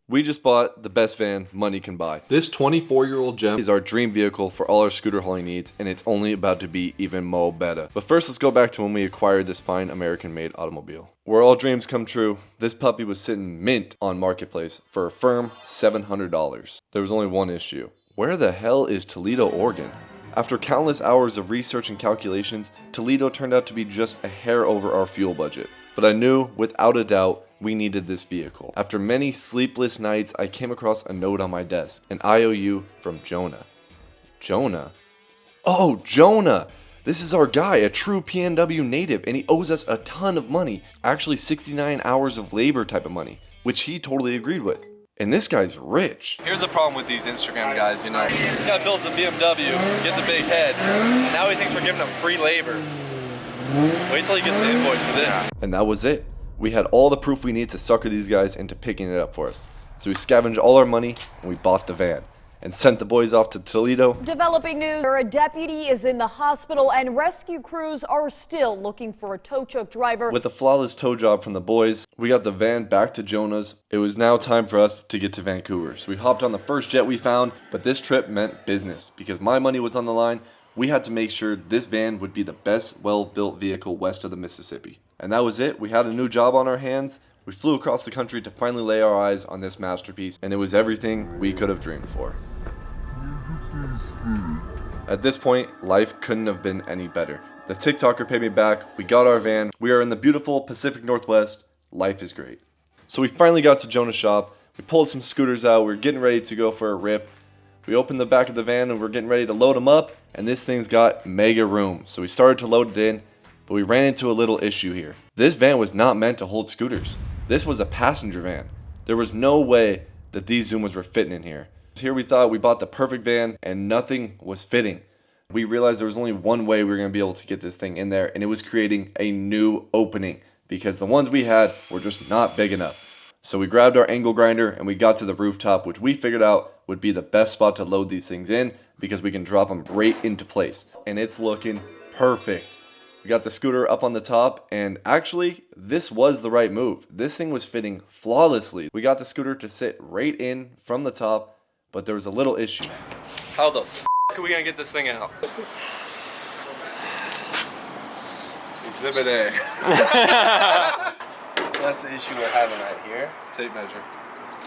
We just bought the best van money can buy. This 24-year-old gem is our dream vehicle for all our scooter hauling needs, and it's only about to be even more better. But first, let's go back to when we acquired this fine American-made automobile. Where all dreams come true, this puppy was sitting mint on Marketplace for a firm $700. There was only one issue. Where the hell is Toledo, Oregon? After countless hours of research and calculations, Toledo turned out to be just a hair over our fuel budget. But I knew, without a doubt, we needed this vehicle. After many sleepless nights, I came across a note on my desk, an IOU from Jonah. Jonah? Oh, Jonah! This is our guy, a true PNW native, and he owes us a ton of money. Actually, 69 hours of labor type of money, which he totally agreed with. And this guy's rich. Here's the problem with these Instagram guys, you know. This guy builds a BMW, gets a big head, and now he thinks we're giving him free labor. Wait till he gets the invoice for this. And that was it. We had all the proof we need to sucker these guys into picking it up for us. So we scavenged all our money and we bought the van and sent the boys off to Toledo. Developing news, a deputy is in the hospital and rescue crews are still looking for a tow truck driver. With a flawless tow job from the boys, we got the van back to Jonah's. It was now time for us to get to Vancouver. So we hopped on the first jet we found, but this trip meant business because my money was on the line. We had to make sure this van would be the best well-built vehicle west of the Mississippi. And that was it. We had a new job on our hands. We flew across the country to finally lay our eyes on this masterpiece, and it was everything we could have dreamed for. At this point, life couldn't have been any better. The TikToker paid me back. We got our van. We are in the beautiful Pacific Northwest. Life is great. So we finally got to Jonah's shop. We pulled some scooters out. We were getting ready to go for a rip. We opened the back of the van and we're getting ready to load them up, and this thing's got mega room. So we started to load it in, but we ran into a little issue here. This van was not meant to hold scooters. This was a passenger van. There was no way that these Zoomas were fitting in here. Here we thought we bought the perfect van and nothing was fitting. We realized there was only one way we were going to be able to get this thing in there, and it was creating a new opening because the ones we had were just not big enough. So we grabbed our angle grinder and we got to the rooftop, which we figured out would be the best spot to load these things in because we can drop them right into place. And it's looking perfect. We got the scooter up on the top, and actually, this was the right move. This thing was fitting flawlessly. We got the scooter to sit right in from the top, but there was a little issue. How the f*** are we gonna get this thing out? Exhibit A. That's the issue we're having right here. Tape measure.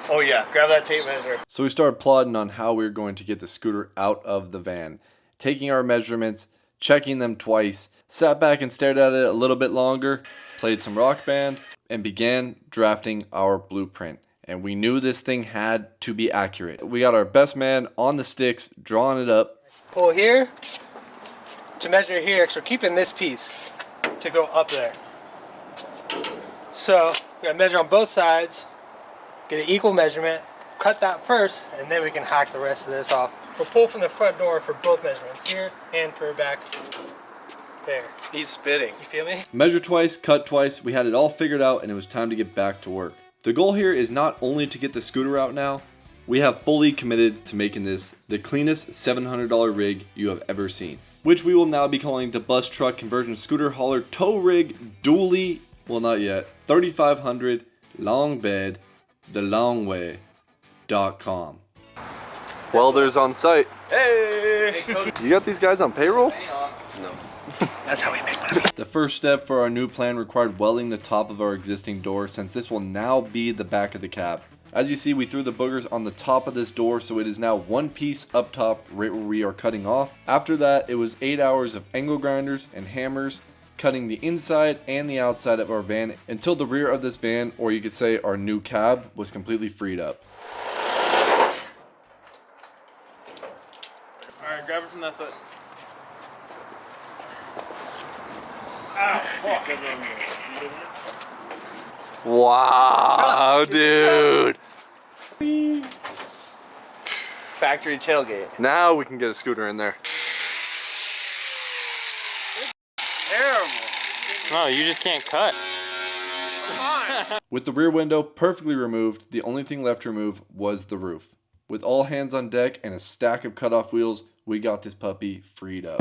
Oh yeah, grab that tape measure. So we started plotting on how we were going to get the scooter out of the van. Taking our measurements, checking them twice, sat back and stared at it a little bit longer, played some Rock Band, and began drafting our blueprint. And we knew this thing had to be accurate. We got our best man on the sticks, drawing it up. Pull here to measure here, because we're keeping this piece to go up there. So we're gonna measure on both sides, get an equal measurement, cut that first, and then we can hack the rest of this off. We'll pull from the front door for both measurements, here and for back there. He's spitting. You feel me? Measure twice, cut twice. We had it all figured out, and it was time to get back to work. The goal here is not only to get the scooter out now, we have fully committed to making this the cleanest $700 rig you have ever seen, which we will now be calling the Bus Truck Conversion Scooter Hauler Tow Rig Dually, well not yet, 3500 long bed, thelongway.com. Welders on site. Hey! You got these guys on payroll? No. That's how we make money. The first step for our new plan required welding the top of our existing door, since this will now be the back of the cab. As you see, we threw the boogers on the top of this door, so it is now one piece up top right where we are cutting off. After that, it was 8 hours of angle grinders and hammers, cutting the inside and the outside of our van until the rear of this van, or you could say our new cab, was completely freed up. Alright, grab it from that side. Ow, fuck. Wow, dude. Factory tailgate. Now we can get a scooter in there. Terrible. No, you just can't cut. With the rear window perfectly removed, the only thing left to remove was the roof. With all hands on deck and a stack of cutoff wheels, we got this puppy freed up.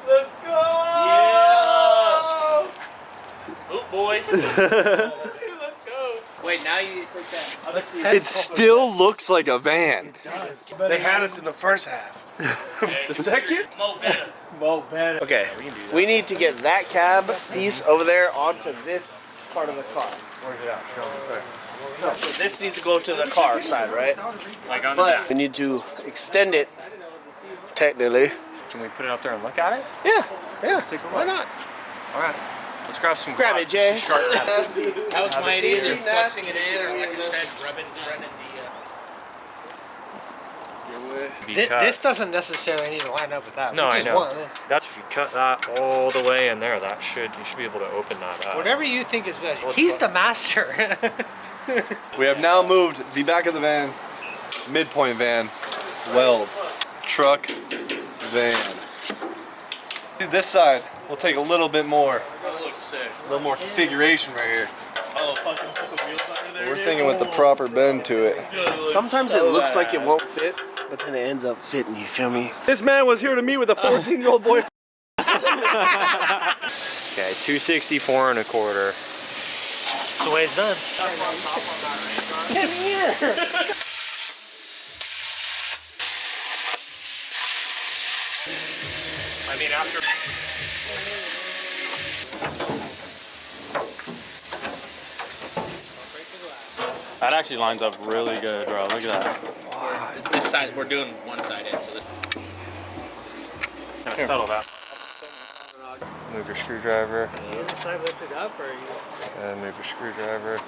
Let's go! Yeah! boys. Let's go. Wait, now you take that. It still looks like a van. They had us in the first half. The second? Mo better. Okay, we need to get that cab piece over there onto this part of the car. Where's it at? Show me. So this needs to go to the car side, right? Like on the But back. we need to extend it, technically. Can we put it up there and look at it? Yeah, yeah, take a look. why not? All right. Let's grab some. Grab it, Jay. That was my idea. They're flexing it in, or like I said, running the. This doesn't necessarily need to line up with that. No, We I just know. want it. That's if you cut that all the way in there. You should be able to open that up. Whatever you think is best. Well, He's it's the master. We have now moved the back of the van, midpoint van, weld, truck, van. This side will take a little bit more. That looks sick. A little more configuration right here. Oh, fucking put the wheels under there. We're thinking with the proper bend to it. Sometimes it looks like it won't fit, but then it ends up fitting, you feel me? This man was here to meet with a 14-year-old boy. Okay, 264 1/4. That's the way it's done. I mean, after. That actually lines up really good, bro. Look at that. This side, we're doing one side in, so this. Kind of settle that. Move your screwdriver. This side lifted up, or you? And move your screwdriver.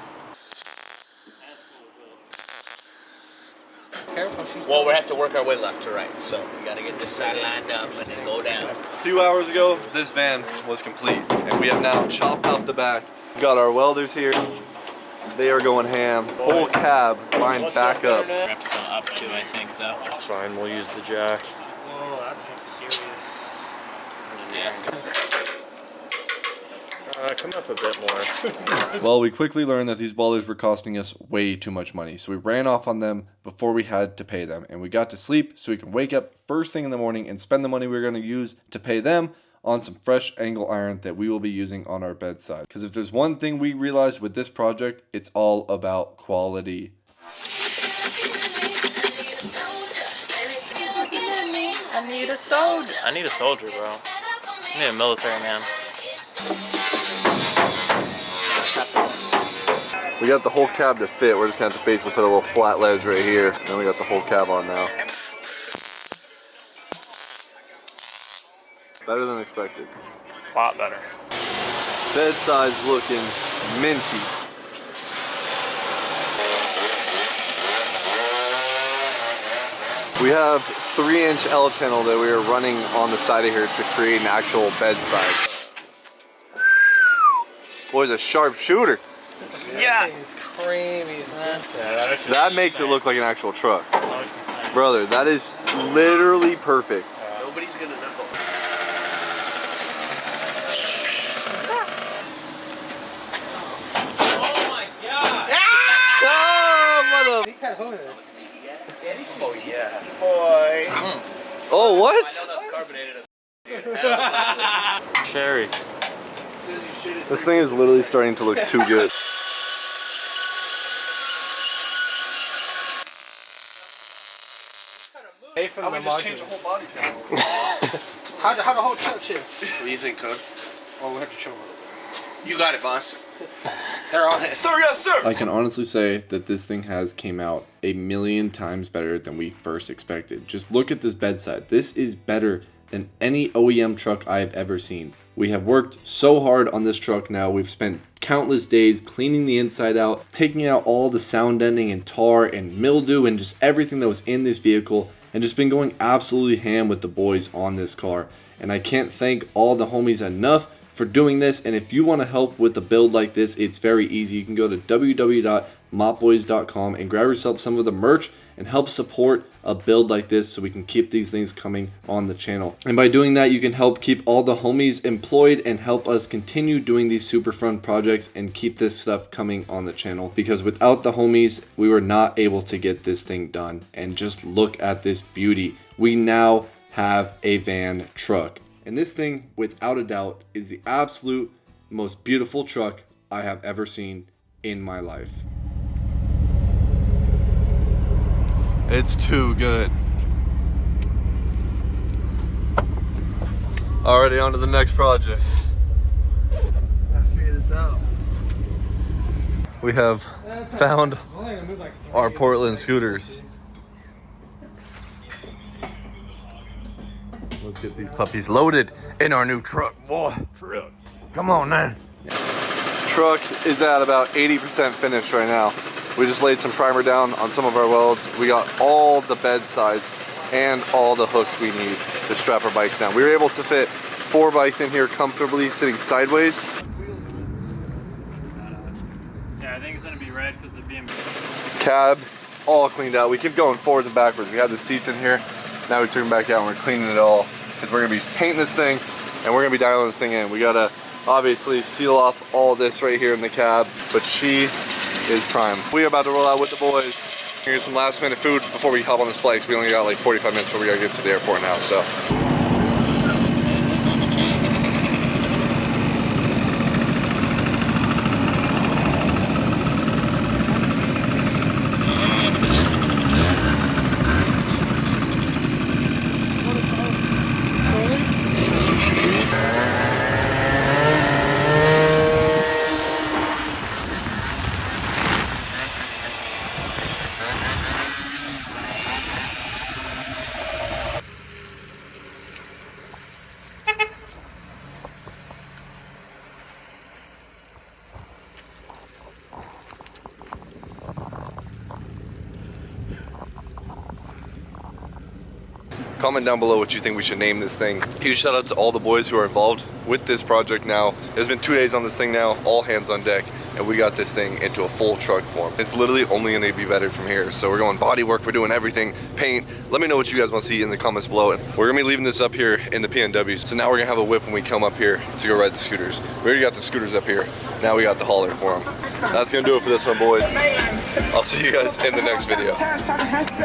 Well, we have to work our way left to right, so we got to get this side lined up and then go down. A few hours ago, this van was complete, and we have now chopped off the back. Got our welders here. They are going ham. Whole cab lined back up. We have to go up too, I think, though. That's fine. We'll use the jack. Oh, that's serious. Yeah. Come up a bit more. Well, we quickly learned that these welders were costing us way too much money, so we ran off on them before we had to pay them, and we got to sleep so we can wake up first thing in the morning and spend the money we were going to use to pay them on some fresh angle iron that we will be using on our bedside. Because if there's one thing we realized with this project, it's all about quality. I need a soldier. I need a soldier, bro. I need a military man. We got the whole cab to fit. We're just going to have to basically put a little flat ledge right here. And then we got the whole cab on now. Better than expected. A lot better. Bedside's looking minty. We have 3-inch L channel that we are running on the side of here to create an actual bedside. Boy's a sharp shooter. Yeah. It's creamy, man. That makes it look like an actual truck. Brother, that is literally perfect. Nobody's gonna know. Oh my god! Oh, mother. Oh yeah. Boy. Oh, what? That's carbonated. Cherry. This thing is literally starting to look too good. Hey, from the Just change the whole body panel. How the whole truck shift? What do you think, Code? Oh, we have to chill. You got it, boss. They're on it. Sir, yes, sir. I can honestly say that this thing has came out 1,000,000 times better than we first expected. Just look at this bedside. This is better than any OEM truck I have ever seen. We have worked so hard on this truck now. We've spent countless days cleaning the inside out, taking out all the sound deadening and tar and mildew and just everything that was in this vehicle, and just been going absolutely ham with the boys on this car. And I can't thank all the homies enough for doing this. And if you want to help with a build like this, it's very easy. You can go to www.MOPBOYZ.com and grab yourself some of the merch and help support a build like this so we can keep these things coming on the channel. And by doing that, you can help keep all the homies employed and help us continue doing these super fun projects and keep this stuff coming on the channel, because without the homies, we were not able to get this thing done. And just look at this beauty. We now have a van truck. And this thing, without a doubt, is the absolute most beautiful truck I have ever seen in my life. It's too good. Already on to the next project. Gotta figure this out. We have found our Portland scooters. Let's get these puppies loaded in our new truck, boy. Come on, man. Truck is at about 80% finished right now. We just laid some primer down on some of our welds. We got all the bed sides and all the hooks we need to strap our bikes down. We were able to fit 4 bikes in here comfortably sitting sideways. Yeah, I think it's gonna be red because the BMW. Cab all cleaned out. We keep going forwards and backwards. We had the seats in here. Now we took them back out and we're cleaning it all because we're gonna be painting this thing and we're gonna be dialing this thing in. We gotta obviously seal off all this right here in the cab, but she is prime. We are about to roll out with the boys. Here's some last minute food before we hop on this flight. We only got like 45 minutes before we gotta get to the airport now, so. Comment down below what you think we should name this thing. Huge shout out to all the boys who are involved with this project now. There's been 2 days on this thing now, all hands on deck, and we got this thing into a full truck form. It's literally only gonna be better from here. So we're going body work, we're doing everything, paint. Let me know what you guys wanna see in the comments below. We're gonna be leaving this up here in the PNW. So now we're gonna have a whip when we come up here to go ride the scooters. We already got the scooters up here. Now we got the hauler for them. That's gonna do it for this one, boys. I'll see you guys in the next video.